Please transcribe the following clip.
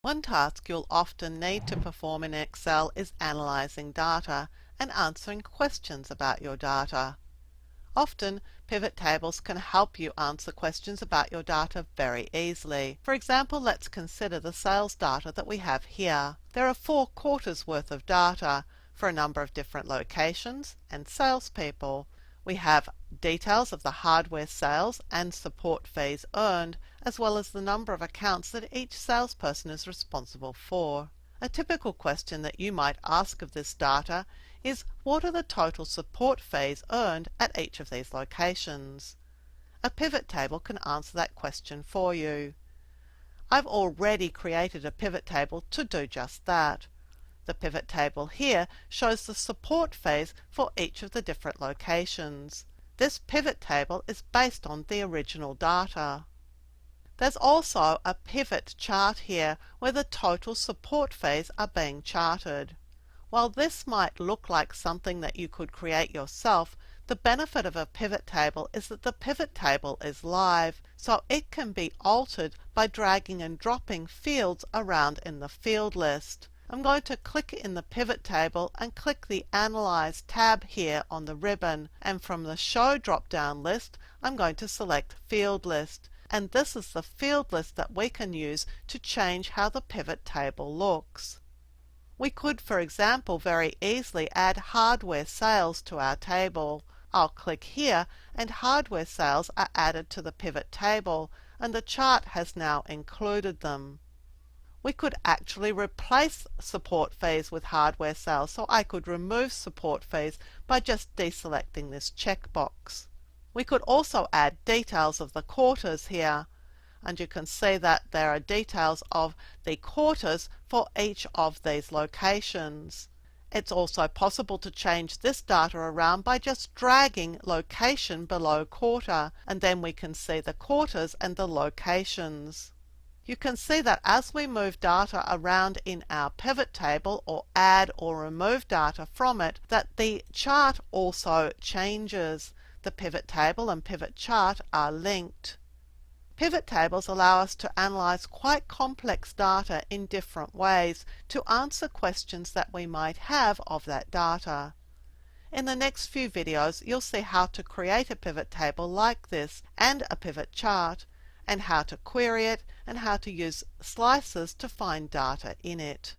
One task you'll often need to perform in Excel is analyzing data and answering questions about your data. Often, pivot tables can help you answer questions about your data very easily. For example, let's consider the sales data that we have here. There are 4 quarters worth of data for a number of different locations and salespeople. We have details of the hardware sales and support fees earned, as well as the number of accounts that each salesperson is responsible for. A typical question that you might ask of this data is, what are the total support fees earned at each of these locations? A pivot table can answer that question for you. I've already created a pivot table to do just that. The pivot table here shows the support fees for each of the different locations. This pivot table is based on the original data. There's also a pivot chart here where the total support fees are being charted. While this might look like something that you could create yourself, the benefit of a pivot table is that the pivot table is live, so it can be altered by dragging and dropping fields around in the field list. I'm going to click in the pivot table and click the Analyze tab here on the ribbon, and from the Show drop-down list I'm going to select Field List, and this is the field list that we can use to change how the pivot table looks. We could, for example, very easily add hardware sales to our table. I'll click here and hardware sales are added to the pivot table, and the chart has now included them. We could actually replace support fees with hardware sales, so I could remove support fees by just deselecting this checkbox. We could also add details of the quarters here, and you can see that there are details of the quarters for each of these locations. It's also possible to change this data around by just dragging location below quarter, and then we can see the quarters and the locations. You can see that as we move data around in our pivot table or add or remove data from it, that the chart also changes. The pivot table and pivot chart are linked. Pivot tables allow us to analyze quite complex data in different ways to answer questions that we might have of that data. In the next few videos, you'll see how to create a pivot table like this and a pivot chart, and how to query it and how to use slices to find data in it.